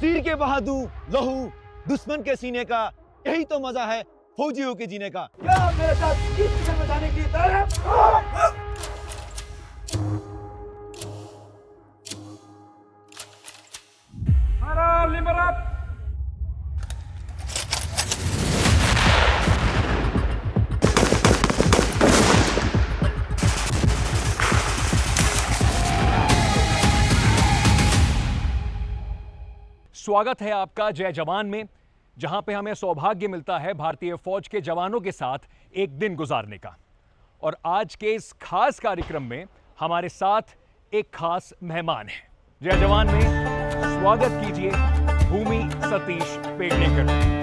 तीर के बहादुर लहू दुश्मन के सीने का, यही तो मजा है फौजियों के जीने का। क्या मेरे साथ इस जंग में जाने के लिए तैयार है? स्वागत है आपका जय जवान में, जहां पे हमें सौभाग्य मिलता है भारतीय फौज के जवानों के साथ एक दिन गुजारने का। और आज के इस खास कार्यक्रम में हमारे साथ एक खास मेहमान है। जय जवान में स्वागत कीजिए Bhumi Satish Pednekar.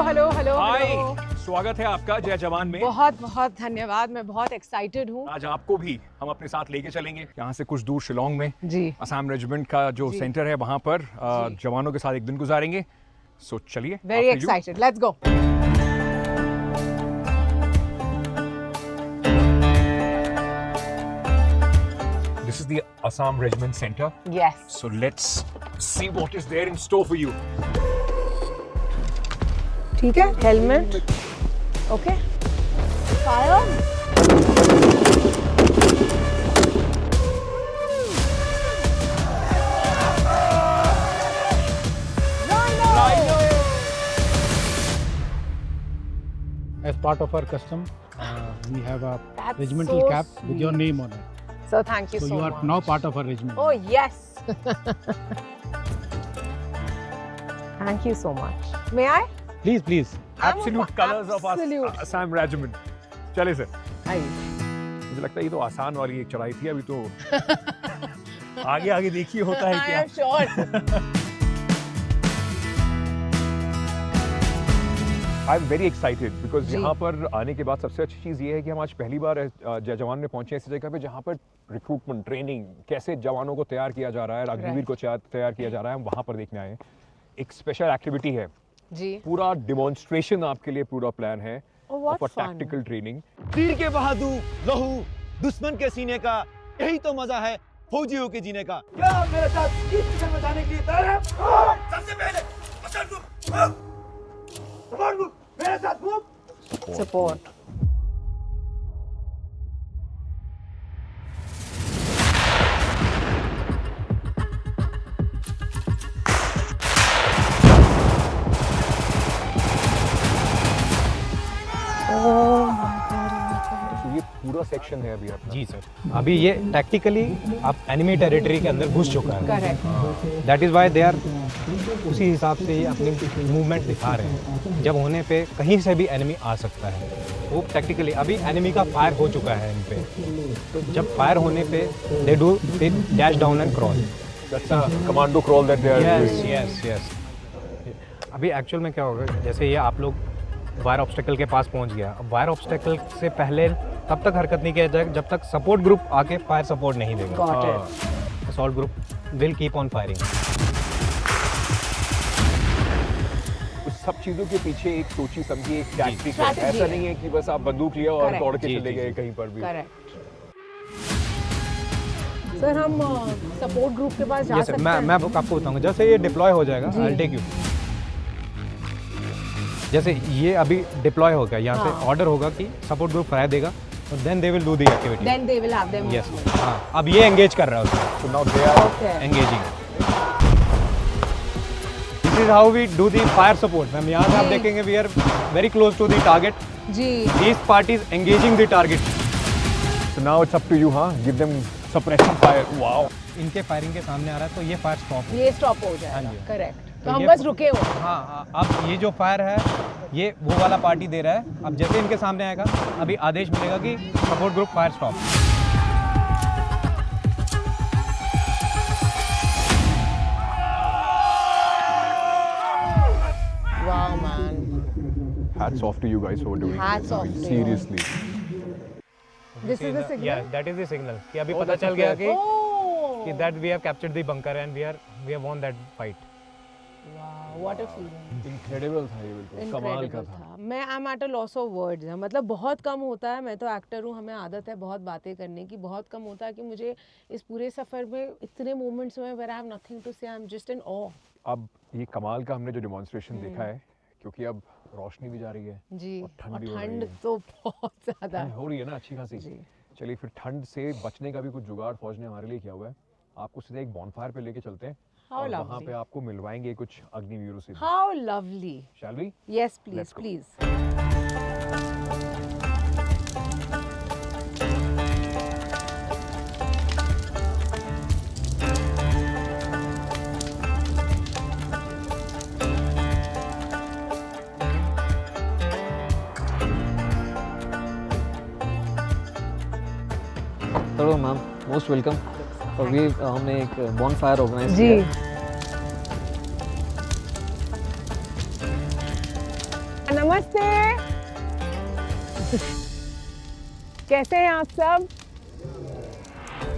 Hello hello hi, स्वागत है आपका जय जवान में। बहुत बहुत धन्यवाद, मैं बहुत एक्साइटेड हूँ। आज आपको भी हम अपने साथ लेके चलेंगे यहाँ से कुछ दूर शिलोंग में जी असम रेजिमेंट का जो सेंटर है वहां पर जवानों के साथ एक दिन गुजारेंगे। सो चलिए, very excited, let's go. This is the Assam Regiment Center. Yes, So let's see what is there in store for you. ठीक है, helmet, okay, fire, As part of our custom, we have a That's regimental so cap with your sweet. name on it. so thank you So so you are much. now part of our regiment. Oh yes. Thank you so much. May I? Please, please. Absolute colors of Absolute. Assam Regiment. चले sir. आइए। मुझे लगता है ये तो आसान वाली एक चढ़ाई थी, अभी तो आगे आगे देखिए होता है I क्या। am sure. I am very excited because जी। यहाँ पर आने के बाद सबसे अच्छी चीज़ ये है कि हम आज पहली बार जय जवान में पहुंचे ऐसी जगह पे जहाँ पर रिक्रूटमेंट ट्रेनिंग कैसे जवानों को तैयार किया जा रहा है, अग्निवीर को तैयार किया जा रहा है, हम वहाँ पर देखने आए हैं। एक स्पेशल एक्टिविटी है, जी। पूरा डिमॉन्स्ट्रेशन आपके लिए पूरा प्लान है Oh, what for fun. Tactical training. तीर के बहादुर लहू दुश्मन के सीने का, यही तो मजा है फौजियों के जीने का। क्या मेरे साथ इस जंग में जाने के लिए तैयार है? सबसे पहले सपोर्ट ग्रुप मेरे साथ मूव। Support. तो ये पूरा सेक्शन है अभी अपना। जी सर, अभी ये टैक्टिकली आप एनिमी टेरिटरी के अंदर घुस चुका है। Correct. That is why they are उसी हिसाब से ये अपनी मूवमेंट दिखा रहे हैं। जब होने पे कहीं से भी एनिमी आ सकता है, वो टैक्टिकली अभी एनिमी का फायर हो चुका है इन पे, तो जब फायर होने पे they do dash down and cross. That's a commando crawl that they are yes yes yes. अभी एक्चुअल में क्या होगा, जैसे ये आप लोग वायर ऑब्स्टेकल के पास पहुंच गया, अब वायर ऑब्स्टेकल से पहले तब तक हरकत नहीं किया जाएगा जब तक सपोर्ट ग्रुप आके फायर सपोर्ट नहीं देगा। Got it. Assault group will keep on firing. उस सब चीजों के पीछे एक सोची समझी एक टैक्टिक है। Strategy ऐसा है। नहीं है कि बस आप बंदूक लिया और Correct. दौड़ के जी, चले जी, गए जी। कहीं पर भी। Correct. सर हम सपोर्ट ग्रुप के पास जा यस सकते मैं हैं? आपको बताऊंगा, जैसे ये डिप्लॉय हो जाएगा, जी। I take you. जैसे ये अभी डिप्लॉय होगा, यहाँ हाँ। से ऑर्डर होगा कि सपोर्ट ग्रुप फायर देगा, तो then they will do the activity. Then they will have them. Yes, हाँ, अब ये एंगेज कर रहा है उसको। So now they are Okay. engaging. This is how we do the fire support. Ma'am यहाँ से आप जी। देखेंगे we are very close to the target. जी। These parties engaging the target. So now it's up to you, huh? Give them suppression fire. Wow. इनके firing के सामने आ रहा है तो ये फायर स्टॉप। ये स्टॉप हो जाएगा। हाँ जी। करेक्ट। तो तो हम ये- बस रुके हुए हैं। हाँ, अब ये जो फायर है ये वो वाला पार्टी दे रहा है। अब जैसे इनके सामने आएगा अभी आदेश मिलेगा कि support group fire stop. Wow, man. Hats off to you guys for doing Hats this. off to you. Seriously. This is the signal. Yeah, that is the signal कि अभी Oh, पता that's चल a गया flag. कि Oh. that we have captured the bunker and we have won that fight. Wow, what a feeling. Incredible था ये, बिल्कुल कमाल का Incredible था। मैं I am at a loss of words है, मतलब बहुत कम होता है, मैं तो एक्टर हूँ, हमें आदत है बहुत बातें करने की, बहुत कम होता है कि मुझे इस पूरे सफ़र में इतने मोमेंट्स हुए where I have nothing to say, I am just in ऑ। अब ये कमाल का हमने जो डेमोन्स्ट्रेशन देखा है, क्योंकि अब रोशनी भी जा रही है जी, और ठंड और भी हो रही ठंड है। तो बहुत ज़्यादा ठंड हो रही है ना अच्छी खासी। जी। चलिए फिर ठंड से बचने का भी कुछ जुगाड़ फौज ने हमारे लिए किया हुआ है। आपको सीधे एक बॉनफायर पे लेके चलते हैं How और वहाँ lovely. पे आपको मिलवाएंगे कुछ अग्निवीरों से। How lovely. Shall we? Yes please Let's go. Please. Hello ma'am, most welcome. और ये हमने एक बॉन फायर ऑर्गेनाइज जी किया है। नमस्ते। कैसे हैं आप सब?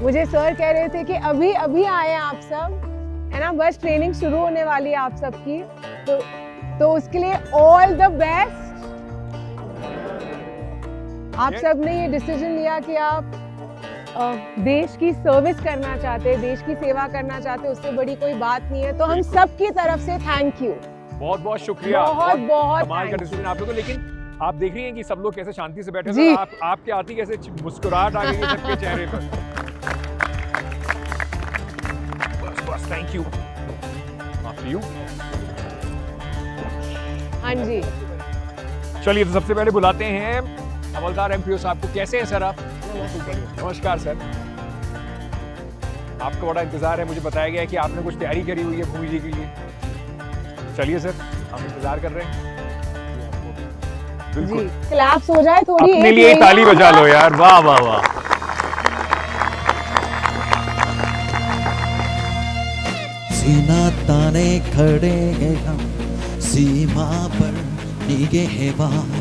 मुझे सर कह रहे थे कि अभी अभी आए हैं आप सब, है ना, बस ट्रेनिंग शुरू होने वाली है आप सबकी, तो उसके लिए ऑल द बेस्ट। आप सब ने ये डिसीजन लिया कि आप देश की सर्विस करना चाहते हैं, देश की सेवा करना चाहते हैं, उससे बड़ी कोई बात नहीं है, तो हम सबकी तरफ से थैंक यू। बहुत बहुत शुक्रिया। बहुत और बहुत कमाल का thank डिसीजन आप लोगों को। लेकिन आप देख रही हैं कि सब लोग कैसे शांति से बैठे जी। हैं, आप आपके आती कैसे मुस्कुराहट आ गई है सबके चेहरे पर। बस बस, थैंक यू। After you. हाँ जी, चलिए तो सबसे पहले बुलाते हैं हवलदार एमपीओ साहब को। कैसे हैं सर आप? नमस्कार सर। आपका बड़ा इंतजार है, मुझे बताया गया है कि आपने कुछ तैयारी करी हुई है भूमि जी के लिए। चलिए सर, हम इंतजार कर रहे हैं। जी बिल्कुल। क्लैप्स हो जाए थोड़ी। अपने एक लिए महीना ताली बजा लो यार, वाह वाह वाह। सीना ताने खड़े हैं हम, सीमा पर निगहबान।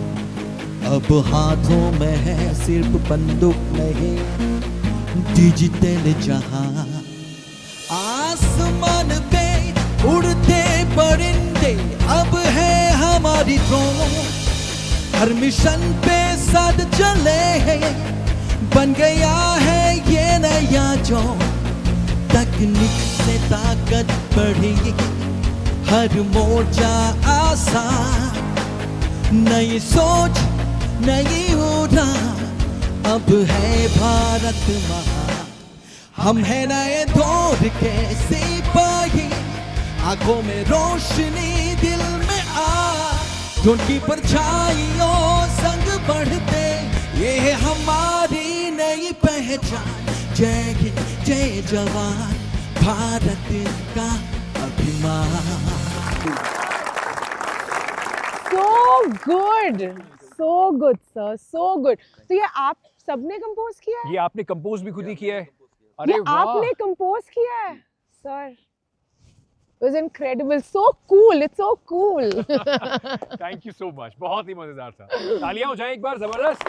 अब हाथों में है सिर्फ बंदूक नहीं, डिजिटल जहां। आसमान पे उड़ते परिंदे अब है हमारी ड्रोन। हर मिशन पे साथ चले हैं, बन गया है ये नया जो। तकनीक से ताकत बढ़ी, हर मोर्चा आसान। नई सोच नई उड़ान, अब है भारत महान। हम है नए दौर के सिपाही, आंखों में रोशनी दिल में आग। उनकी परछाइयों संग बढ़ते, ये है हमारी नई पहचान। जय हिंद जय जवान, भारत का अभिमान। So good sir, so good. तो ये आप सबने कंपोज किया है? ये आपने कंपोज भी खुद ही किया है? ये अरे वाह। आपने कंपोज किया है sir? It was incredible, so cool, it's so cool. Thank you so much, बहुत ही मजेदार था। तालियां हो जाएं एक बार, जबरदस्त।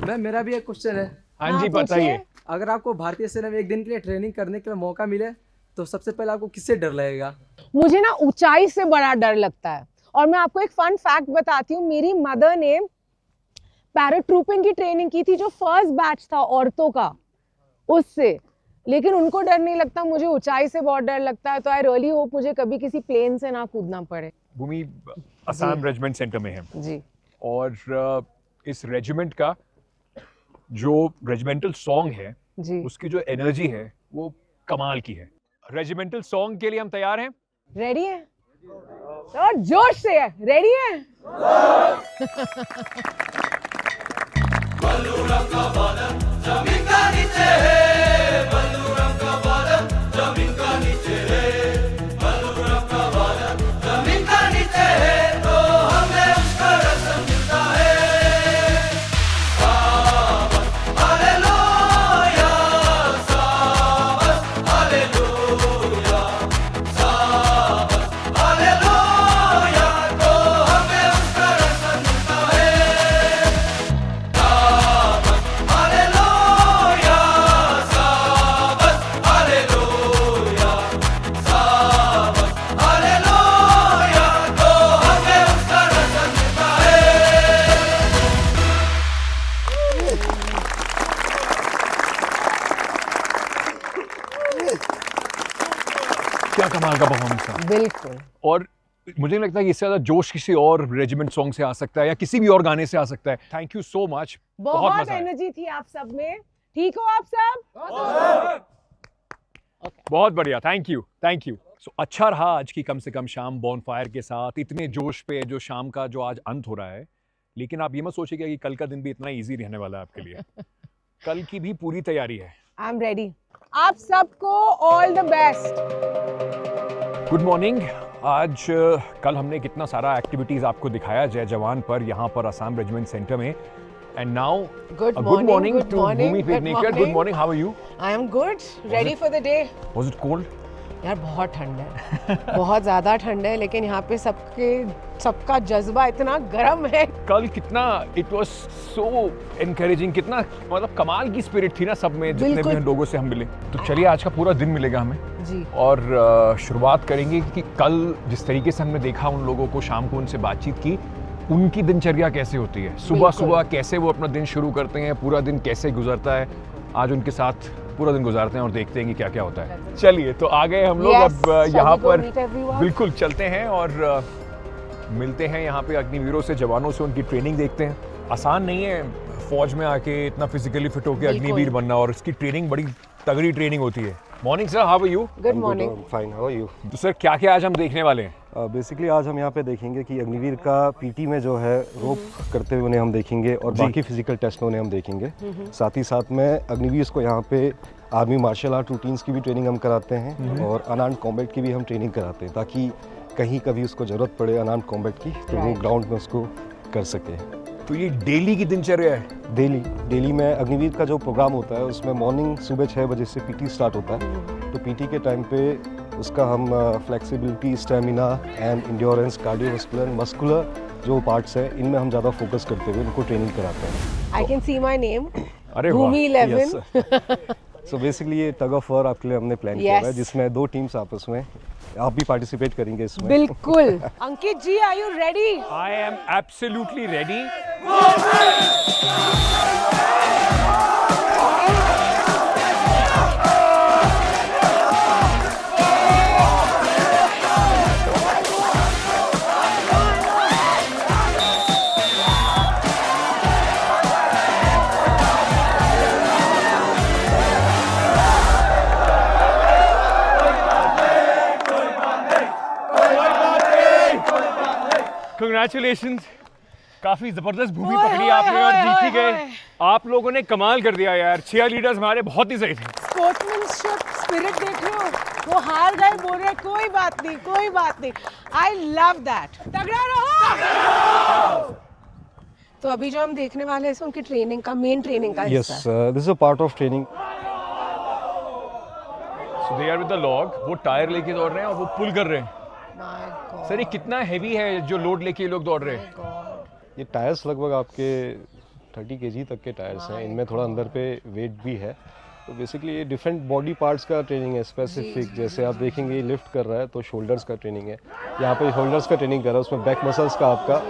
मैम मेरा भी एक क्वेश्चन है। हाँ जी हाँ, बताइए। पूछिए। अगर आपको भारतीय सेना में एक दिन के लिए ट्रेनिंग करने का मौका मिले तो सबसे पहले आपको किससे डर लगेगा? मुझे ना ऊंचाई से बड़ा डर लगता है। और मैं आपको एक फन फैक्ट बताती हूँ, मेरी मदर ने पैराट्रूपिंग की ट्रेनिंग की थी, जो फर्स्ट बैच था औरतों का, उससे। लेकिन उनको डर नहीं लगता, मुझे ऊंचाई से बहुत डर लगता है। तो आई रियली होप मुझे कभी किसी प्लेन से ना कूदना पड़े। भूमि असम रेजिमेंट सेंटर में है जी और इस रेजिमेंट का जो रेजिमेंटल सॉन्ग है, जी उसकी जो एनर्जी है वो कमाल की है। रेजिमेंटल सॉन्ग के लिए हम तैयार हैं। रेडी है तो जोश से है। रेडी है? क्या कमाल का परफॉर्मेंस था। बिल्कुल। और मुझे नहीं लगता कि इससे ज्यादा जोश किसी और रेजिमेंट सॉन्ग से आ सकता है या किसी भी और गाने से आ सकता है। थैंक यू सो मच, बहुत बहुत मजा आया। एनर्जी थी आप सब में। ठीक हो आप सब? बहुत बढ़िया, थैंक यू, थैंक यू। सो अच्छा रहा आज की कम से कम शाम बॉनफायर के साथ, इतने जोश पे जो शाम का जो आज अंत हो रहा है। लेकिन आप ये मत सोचिएगा कि कल का दिन भी इतना इजी रहने वाला है आपके लिए। कल की भी पूरी तैयारी है। I am ready. आप सबको all the best. Good morning. आज कल हमने कितना सारा एक्टिविटीज आपको दिखाया जय जवान पर, यहाँ पर असम रेजिमेंट सेंटर में। And now Good good morning good to morning, Bhumi good Pednekar. Good morning. Morning, how are you? I am good, ready for the day. Was it cold? यार बहुत ठंड है, बहुत ज्यादा ठंड है, लेकिन यहाँ पे सबका जज्बा इतना गर्म है। कल कितना इट वाज सो एनकरेजिंग, कितना मतलब कमाल की स्पिरिट थी ना सब में, जितने बिल्कुल। भी लोगों से हम मिले। तो चलिए आज का पूरा दिन मिलेगा हमें जी। और शुरुआत करेंगे कि कल जिस तरीके से हमने देखा उन लोगों को, शाम को उनसे बातचीत की, उनकी दिनचर्या कैसे होती है, सुबह बिल्कुल। सुबह कैसे वो अपना दिन शुरू करते हैं, पूरा दिन कैसे गुजरता है। आज उनके साथ पूरा दिन गुजारते हैं और देखते हैं कि क्या क्या होता है। चलिए तो आ गए हम लोग। Yes, अब shall यहाँ we go पर meet everyone? बिल्कुल चलते हैं और मिलते हैं यहाँ पे अग्निवीरों से, जवानों से, उनकी ट्रेनिंग देखते हैं। आसान नहीं है फौज में आके इतना फिजिकली फिट होकर बिल्कुल। अग्निवीर बनना, और इसकी ट्रेनिंग बड़ी तगड़ी ट्रेनिंग होती है। Morning sir, how are you? Good morning. Fine, how are you? तो सर क्या क्या आज हम देखने वाले हैं? बेसिकली आज हम यहाँ पे देखेंगे कि अग्निवीर का पीटी में जो है रोप करते हुए उन्हें हम देखेंगे और जी। बाकी फिजिकल टेस्ट में उन्हें हम देखेंगे। साथ ही साथ में अग्निवीर को यहाँ पे आर्मी मार्शल आर्ट रूटीन्स की भी ट्रेनिंग हम कराते हैं और अनआर्म्ड कॉम्बैट की भी हम ट्रेनिंग कराते हैं, ताकि कहीं कभी उसको ज़रूरत पड़े अनआर्म्ड कॉम्बैट की तो वो Right. ग्राउंड में उसको कर सके। तो ये डेली की दिनचर्या है? डेली में अग्निवीर का जो प्रोग्राम होता है उसमें मॉर्निंग सुबह 6 बजे से पीटी स्टार्ट होता है। तो पीटी के टाइम पे उसका हम flexibility, stamina and endurance, cardiovascular, muscular जो पार्ट्स हैं इनमें हम ज़्यादा फोकस करते हुए उनको ट्रेनिंग कराते हैं। I can see my name, अरे वाह। भूमि 11। सो बेसिकली ये टग ऑफ वॉर आपके लिए हमने प्लान किया Yes. है, जिसमें 2 टीम्स आपस में, आप भी पार्टिसिपेट करेंगे इसमें। बिल्कुल। Ankit ji, are you ready? I am absolutely ready. Congratulations, काफी जबरदस्त भूमि ओए, पकड़ी ओए, आपने और ओए, जीत ही ओए, गए। ओए। आप लोगों ने कमाल कर दिया यार, चीयर लीडर्स हमारे बहुत ही सही थे। स्पोर्ट्समैनशिप स्पिरिट देख रहे हो? वो हार गए, बोल रहे कोई बात नहीं, कोई बात नहीं। I love that. तगड़ा रहो। तो अभी जो हम देखने वाले हैं उनकी ट्रेनिंग का, मेन ट्रेनिंग का यस, हिस्सा है। This is a part of training. So they are with the log, वो टायर लेके दौड़ रहे हैं और वो पुल कर रहे हैं। My God, सर ये कितना हैवी है जो लोड लेके ये लोग दौड़ रहे हैं? God. ये टायर्स लगभग आपके 30 kg तक के टायर्स हैं, इनमें थोड़ा अंदर पे वेट भी है। तो बेसिकली ये डिफरेंट बॉडी पार्ट्स का ट्रेनिंग है स्पेसिफिक। जैसे आप देखेंगे ये लिफ्ट कर रहा है तो शोल्डर्स का ट्रेनिंग है, यहाँ पे शोल्डर्स का ट्रेनिंग कर रहा है, उसमें बैक मसल्स का आपका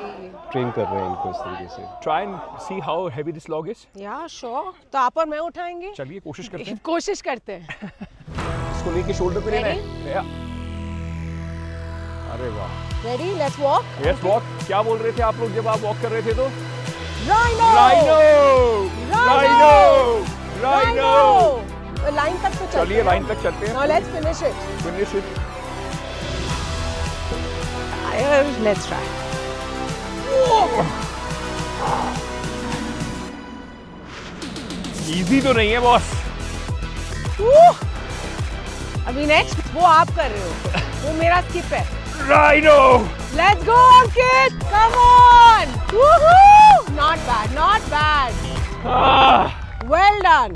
ट्रेन कर रहे हैं इनको इस तरीके से। Try and see how heavy this log is. या श्योर। तो आप और मैं उठाएंगे? चलिए कोशिश करते हैं। कोशिश करते हैं। इसको लेके शोल्डर पे लेना है। या। अरे वाह। Ready, let's walk. Yes walk. क्या बोल रहे थे आप लोग जब आप वॉक कर रहे थे? तो rhino, rhino rhino rhino. Line तक तो चलते चलिए लाइन तक चलते हैं। Now let's finish it. Finish it. Let's try. Easy तो नहीं है बॉस। अभी नेक्स्ट वो आप कर रहे हो, वो मेरा स्किप है। Rhino. Let's go Ankit, come on. Not bad, not bad, well done.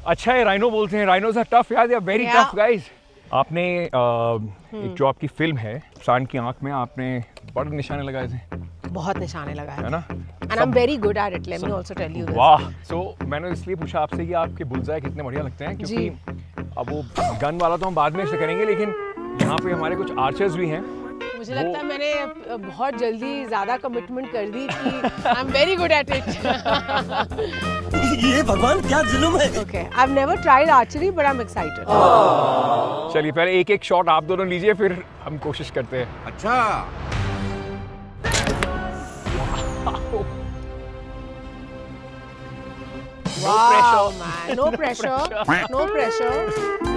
अच्छा है, राइनो बोलते हैं। राइनोज आर टफ यार, they are very Yeah. Tough guys. आपने एक जो आपकी फिल्म है सांड की आंख में, आपने बड़े निशाने लगाए थे, बहुत निशाने लगाए है ना? And I am very good at it, let me also tell you this. वाह। सो मैंने इसलिए पूछा आपसे कि आपके बुलजाय कितने बढ़िया लगते हैं, क्योंकि अब वो गन वाला तो हम बाद में से करेंगे, लेकिन यहाँ पे हमारे कुछ आर्चर्स भी हैं मुझे लगता है मैंने बहुत जल्दी ज्यादा कमिटमेंट कर दी कि आई am very good at it. ये भगवान क्या जुल्म है। Okay, I have never tried archery but I am excited. चलिए पहले एक एक शॉट आप दोनों लीजिए, फिर हम कोशिश करते हैं। अच्छा, wow man, no pressure, no pressure.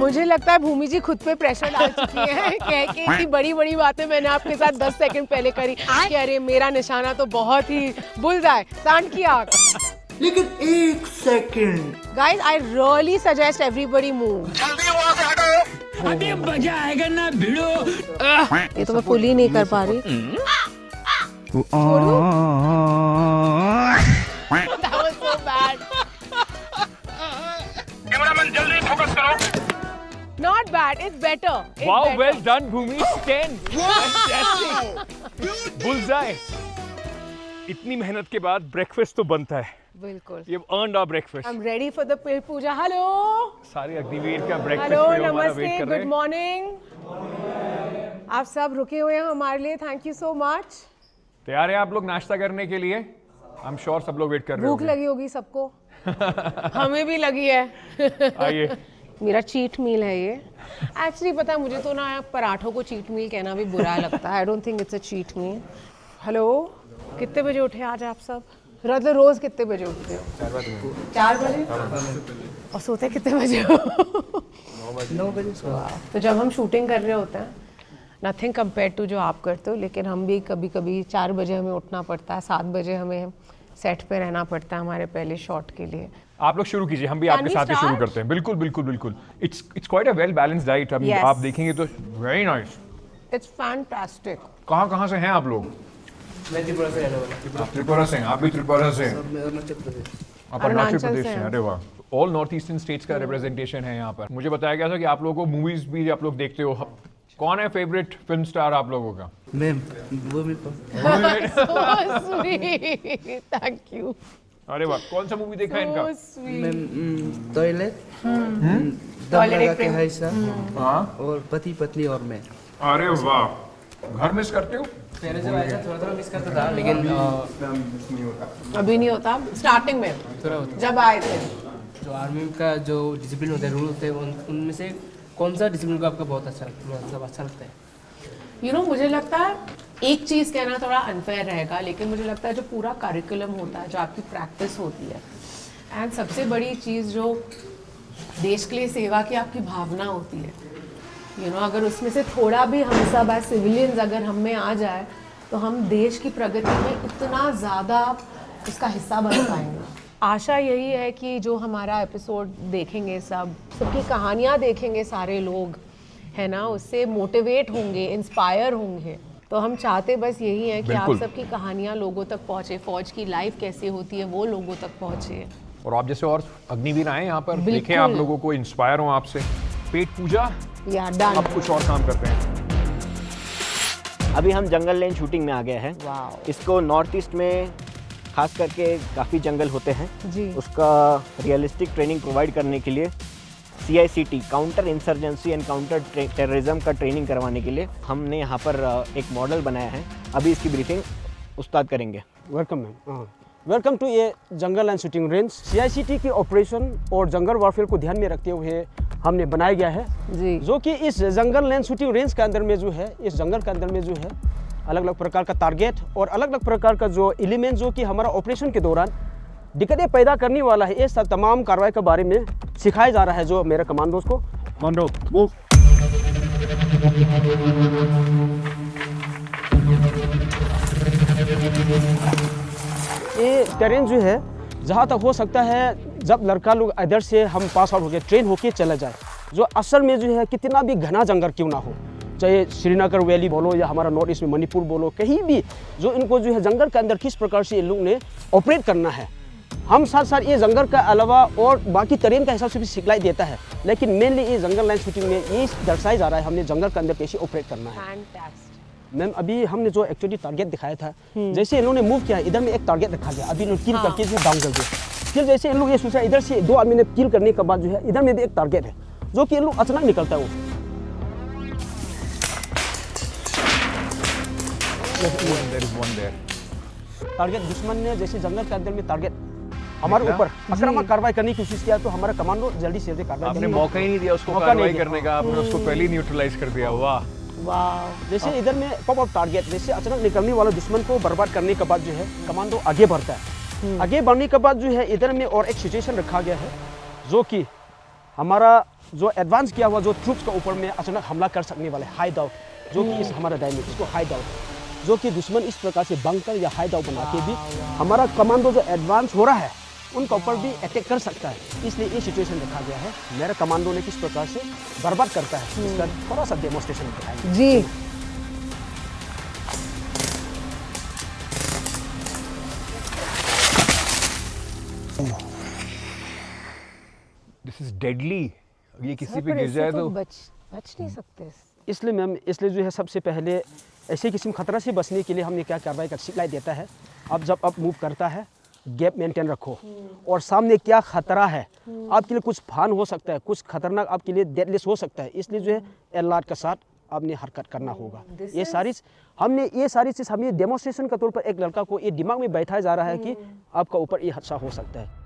मुझे लगता है भूमि जी खुद पे प्रेशर डाल चुकी हैं कह के इतनी बड़ी बड़ी बातें मैंने आपके साथ 10 सेकंड पहले करी कि अरे मेरा निशाना तो बहुत ही बुलजाए, सांड की आंख। लेकिन 1 second guys, I really suggest everybody move. अभी मजा आएगा ना भिड़ो। ये तो मैं पुल ही नहीं कर पा रही। That was so bad. Cameraman जल्दी फोकस करो। Not bad, it's better. It's Wow, better. well done, Bhumi. 10. Fantastic. Bullseye. इतनी मेहनत के बाद ब्रेकफास्ट तो बनता है। बिल्कुल। You've earned our breakfast. I'm ready for the pill Pooja. Hello. सारे अग्निवीर का ब्रेकफास्ट हेलो, में हमारा नमस्ते, वेट कर रहे गुड हैं। मॉर्निंग। आप सब रुके हुए हैं हमारे लिए, थैंक यू सो मच। तैयार हैं आप लोग नाश्ता करने के लिए? I'm sure सब लोग वेट कर रहे भूख होंगे। लगी होगी सबको। हमें भी लगी है। आइए। मेरा चीट मील है ये। एक्चुअली पता है मुझे तो ना पराठों को चीट मील कहना भी बुरा लगता है। I don't think it's a cheat meal. Hello, कितने बजे उठे आज आप सब? मतलब रोज कितने बजे उठते हो? 4 बजे। और सोते कितने बजे हो? 9 बजे। तो जब हम शूटिंग कर रहे होते हैं, नथिंग कंपेयर टू जो आप करते हो, लेकिन हम भी कभी कभी 4 बजे हमें उठना पड़ता है, 7 बजे हमें सेट पे रहना पड़ता है हमारे पहले शॉट के लिए। आप लोग शुरू कीजिए, हम भी Can आपके we साथ ही शुरू start? करते हैं। बिल्कुल बिल्कुल बिल्कुल। It's quite a well balanced diet. Yes. आप देखेंगे तो वेरी नाइस। It's fantastic. कहाँ से हैं आप लोग? मैं त्रिपुरा से रहने वाला। आप त्रिपुरा से हैं? आप भी त्रिपुरा से? मैं अरुणाचल प्रदेश। आप अरुणाचल अरुणाचल प्रदेश से से? हैं। अरे वाह, ऑल नॉर्थ ईस्टर्न स्टेट्स का रिप्रेजेंटेशन है यहाँ पर। मुझे बताया गया था कि आप लोगों को मूवीज भी आप लोग देखते हो। कौन है फेवरेट फिल्म स्टार आप लोगों का? मैम वो भी थैंक यू। अरे वाह, कौन सा मूवी देखा है इनका? मैम टॉयलेट दम टॉयलेट लगा एक के प्रेम। है सब हाँ। और पति पत्नी और मैं। अरे वाह, घर मिस करते हो? पहले जब आया था थोड़ा मिस करता था, लेकिन अभी नहीं होता, स्टार्टिंग में थोड़ा होता। जब आए थे। जो आर्मी का जो डिसिप्लिन होता है, रूल होते हैं, उनमें से कौन सा डिसिप्लिन को आपका बहुत अच्छा मतलब अच्छा लगता है? यू नो, मुझे लगता है एक चीज़ कहना थोड़ा अनफेयर रहेगा, लेकिन मुझे लगता है जो पूरा करिकुलम होता है, जो आपकी प्रैक्टिस होती है, एंड सबसे बड़ी चीज़ जो देश के लिए सेवा की आपकी भावना होती है, यू नो, अगर उसमें से थोड़ा भी हम सब एज सिविलियंस अगर हम में आ जाए तो हम देश की प्रगति में इतना ज़्यादा उसका हिस्सा बन पाएंगे। आशा यही है कि जो हमारा एपिसोड देखेंगे सबकी कहानियाँ देखेंगे सारे लोग, है ना, उससे मोटिवेट होंगे, इंस्पायर होंगे। तो हम चाहते बस यही है कि आप बिल्कुल। सबकी कहानियाँ लोगों तक पहुँचे, फौज की लाइफ कैसे होती है वो लोगों तक पहुँचे। और आप जैसे और अग्निवीर आए यहाँ पर, बिल्कुल। देखें आप लोगों को, इंस्पायर हो आपसे। पेट पूजा, या डन। अब कुछ और काम करते हैं। अभी हम जंगल लेन शूटिंग में आ गए हैं। वाओ। इसको नॉर्थ ईस्ट में खास करके काफ़ी जंगल होते हैं जी। उसका रियलिस्टिक ट्रेनिंग प्रोवाइड करने के लिए CICT counter insurgency and counter terrorism का ट्रेनिंग करवाने के लिए हमने यहाँ पर एक मॉडल बनाया है। अभी इसकी ब्रीफिंग उस्ताद करेंगे। Welcome ma'am. वेलकम टू ये jungle and shooting range. CICT की ऑपरेशन और जंगल वॉरफेयर को ध्यान में रखते हुए हमने बनाया गया है जी। जो कि इस जंगल लैंड शूटिंग रेंज के अंदर में जो है, इस जंगल के अंदर में जो है अलग अलग प्रकार का टारगेट और अलग अलग प्रकार का जो एलिमेंट जो कि हमारा ऑपरेशन के दौरान दिक्कतें पैदा करने वाला है, ये सब तमाम कार्रवाई के बारे में सिखाया जा रहा है जो मेरे कमांडोज को। Commando move. ये टेरेन जो है जहाँ तक हो सकता है जब लड़का लोग इधर से हम पास आउट होकर ट्रेन होके चला जाए, जो असल में जो है कितना भी घना जंगल क्यों ना हो, चाहे श्रीनगर वैली बोलो या हमारा नॉर्थ ईस्ट में मणिपुर बोलो, कहीं भी जो इनको जो है जंगल के अंदर किस प्रकार से इन लोग ने ऑपरेट करना है, हम साथ साथ ये जंगल का अलावा और बाकी टेरेन का हिसाब से भी सिखलाई देता है, लेकिन मेनली ये जंगल लाइन शूटिंग में ये दर्शाया जा रहा है हमने जंगल के अंदर कैसे ऑपरेट करना है। मैम अभी हमने जो एक्चुअली टारगेट दिखाया था, जैसे इन लोगों ने मूव किया इधर में एक टारगेट रखा गया, अभी किल करके जो डाउन कर दिया। फिर जैसे इन लोग ये सोचा इधर से 2 आदमी ने किल करने के बाद जो है इधर में भी एक टारगेट है जो कि इन लोग अचानक निकलता है वो। There is one there. Target दुश्मन ने जैसे जंगल के अंदर में टारगेट हमारे ऊपर आक्रामक कार्रवाई करने की कोशिश किया तो हमारा कमांडो जल्दी से जल्दी कार्रवाई आपने मौका ही नहीं दिया उसको कार्रवाई करने का, आपने उसको पहले ही न्यूट्रलाइज कर दिया। वाह वाह। जैसे इधर में पॉप अप टारगेट जैसे अचानक निकलने वाला दुश्मन को बर्बाद करने के बाद जो है कमांडो आगे बढ़ता है। आगे बढ़ने के बाद जो है इधर में और एक सिचुएशन रखा गया है जो कि हमारा जो एडवांस किया हुआ जो ट्रूप्स के ऊपर में अचानक हमला कर सकने वाले हाइड आउट, जो कि इस हमारा डायमेज इसको हाइड आउट, जो कि दुश्मन इस प्रकार से बंकर या हाइड आउट बना के भी हमारा कमांडो जो एडवांस हो रहा है उनके ऊपर भी अटैक कर सकता है। इसलिए ये सिचुएशन रखा गया है। मेरा कमांडो ने किस प्रकार से बर्बाद करता है इसका थोड़ा सा डेमोन्स्ट्रेशन दिखाएंगे जी। This is deadly. ये किसी पे गिर जाए तो बच नहीं सकते। इसलिए मैम इसलिए जो है सबसे पहले ऐसे किस्म खतरा से बचने के लिए हमने क्या कार्रवाई का सिखलाई देता है। अब जब आप मूव करता है गैप मेंटेन रखो और सामने क्या खतरा है आपके लिए, कुछ फान हो सकता है, कुछ खतरनाक आपके लिए डेडलिस्ट हो सकता है, इसलिए जो है एलर्ट के साथ आपने हरकत करना होगा। ये सारी चीज़ हमें डेमोन्स्ट्रेशन के तौर पर एक लड़का को ये दिमाग में बैठाया जा रहा है कि आपका ऊपर ये हादसा हो सकता है।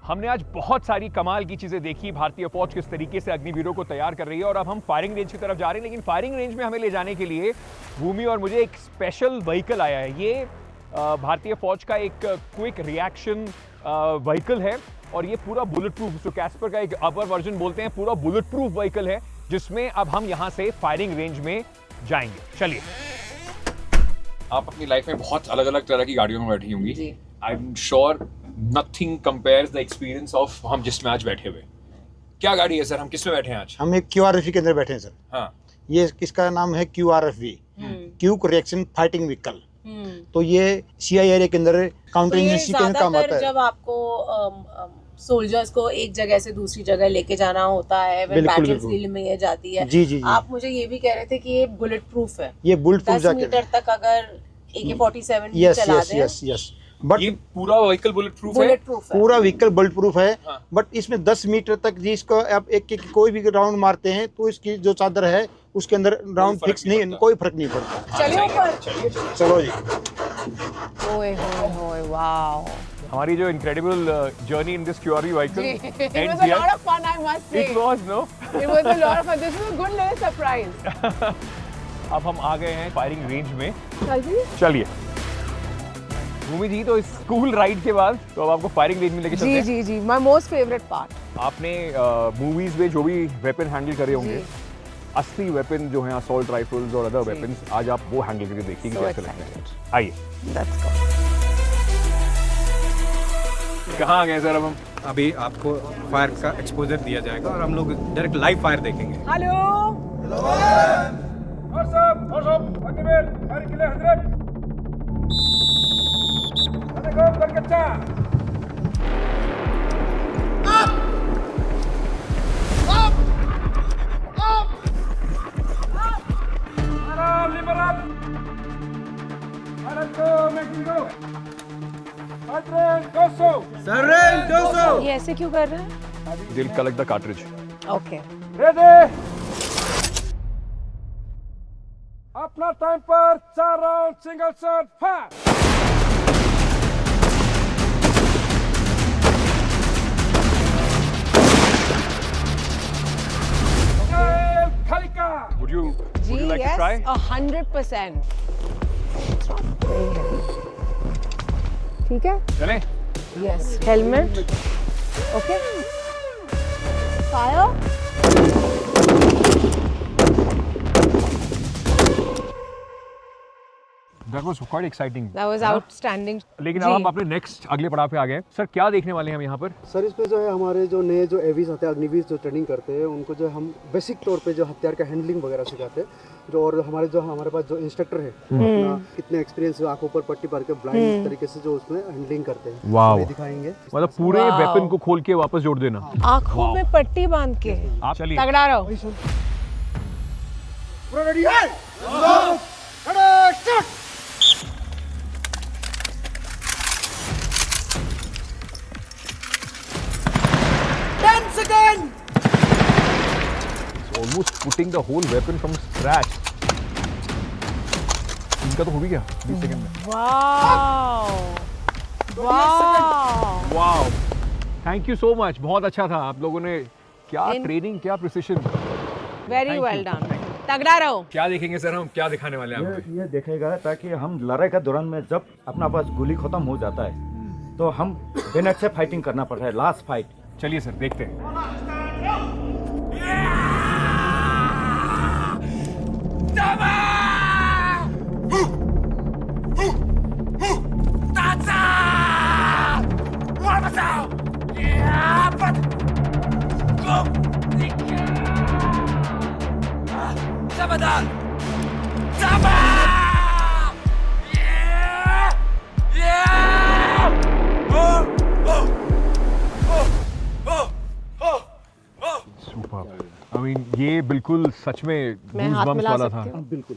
हमने आज बहुत सारी कमाल की चीजें देखी, भारतीय फौज किस तरीके से अग्निवीरों को तैयार कर रही है, और अब हम फायरिंग रेंज की तरफ जा रहे हैं। लेकिन फायरिंग रेंज में हमें ले जाने के लिए भूमि और मुझे एक स्पेशल व्हीकल आया है। ये भारतीय फौज का एक क्विक रिएक्शन व्हीकल है और ये पूरा बुलेट प्रूफ, जो कैस्पर का एक अपर वर्जन बोलते हैं, पूरा बुलेट प्रूफ व्हीकल है जिसमें अब हम यहाँ से फायरिंग रेंज में जाएंगे। चलिए। आप अपनी लाइफ में बहुत अलग अलग तरह की गाड़ियों में बैठी होंगी। I am sure nothing compares the experience of हम जिसमें आज बैठे हुए। क्या गाड़ी है सर, हम किस में बैठे हैं आज? हम एक QRFV के अंदर बैठे हैं सर। हाँ, ये किसका नाम है? QRFV, quick reaction fighting vehicle. तो ये CIRA के अंदर काउंटर इंजर्सी के अंदर काम आता है। जब आपको सोल्जर्स को एक जगह से दूसरी जगह लेके जाना होता है, बैटलफील्ड में ये जाती है। जी। आप मुझे ये भी कह रहे थे कि ये बुलेट प्रूफ है। ये बुलेट प्रूफ 10 मीटर तक अगर AK-47 चला दें। यस बट ये पूरा व्हीकल बुलेट प्रूफ है। पूरा व्हीकल बुलेट प्रूफ है। बट इसमें 10 मीटर तक जिसको आप एक कोई भी राउंड मारते हैं तो इसकी जो चादर है उसके अंदर राउंड फिक्स नहीं, कोई फर्क नहीं पड़ता। चलिए ऊपर। चलो जी। ओए होए वाओ। हमारी जो incredible journey in this QRV vehicle It was a lot of fun, I must say. It was, no? It was a lot of fun. This was a good little surprise. अब हम आ गए हैं firing range में। चलिए। भूमि जी, तो इस school ride के बाद तो अब आपको फायरिंग रेंज में लेके चलते हैं। जी, माय मोस्ट फेवरेट पार्ट। आपने मूवीज में जो भी वेपन हैंडल करे होंगे, असली वेपन जो हैं असॉल्ट राइफल्स और अदर वेपन्स, आज आप वो हैंडल करके देखिए कि कैसे लगते हैं। आइए। कहाँ आ गए सर अब हम? अभी आपको फायर का एक्सपोजर दिया जाएगा और हम लोग डायरेक्ट लाइव फायर देखेंगे। हेलो। ये ऐसे क्यों कर रहे हैं? दिल कलेक्ट द कार्ट्रिज। ओके। अपना टाइम पर 4 round single shot fire. Would you like to try? 100%. ठीक है? चलें? Yes. Helmet. Okay. Fire. That was quite exciting. That was outstanding. लेकिन अब हम अपने नेक्स्ट अगले पड़ाव पे आ गए। सर क्या देखने वाले हैं हम यहाँ पर? सर इस पे जो है हमारे जो नए जो एवीज आते हैं, अग्निवीर जो ट्रेनिंग करते हैं, उनको जो हम बेसिक तौर पे जो हथियार का हैंडलिंग वगैरह सिखाते हैं। जो और हमारे पास जो इंस्ट्रक्टर है, अपना कितने एक्सपीरियंस आंखों पर पट्टी भर के ब्लाइंड तरीके से जो उसमें हैंडलिंग करते हैं, वाह, दिखाएंगे। मतलब पूरे वेपन को खोल के वापस जोड़ देना, आंखों में पट्टी बांध के। आप चलिए, तगड़ा रहो। रेडी है? almost putting the whole weapon from scratch. 20 का तो हो भी गया 20 सेकंड में। Wow, thank you so much, बहुत अच्छा था। आप लोगों ने क्या ट्रेनिंग, क्या प्रिसिशन, वेरी वेल डन, तगड़ा रहो। क्या देखेंगे सर हम, क्या दिखाने वाले हैं आपको? ये देखेगा ताकि हम लड़ाई का दौरान में जब अपना पास गोली खत्म हो जाता है तो हम बेनेट से फाइटिंग करना पड़ता है, लास्ट फाइट। चलिए सर देखते हैं। I mean, ये बिल्कुल सच में गूज़बम्प्स वाला था। बिल्कुल।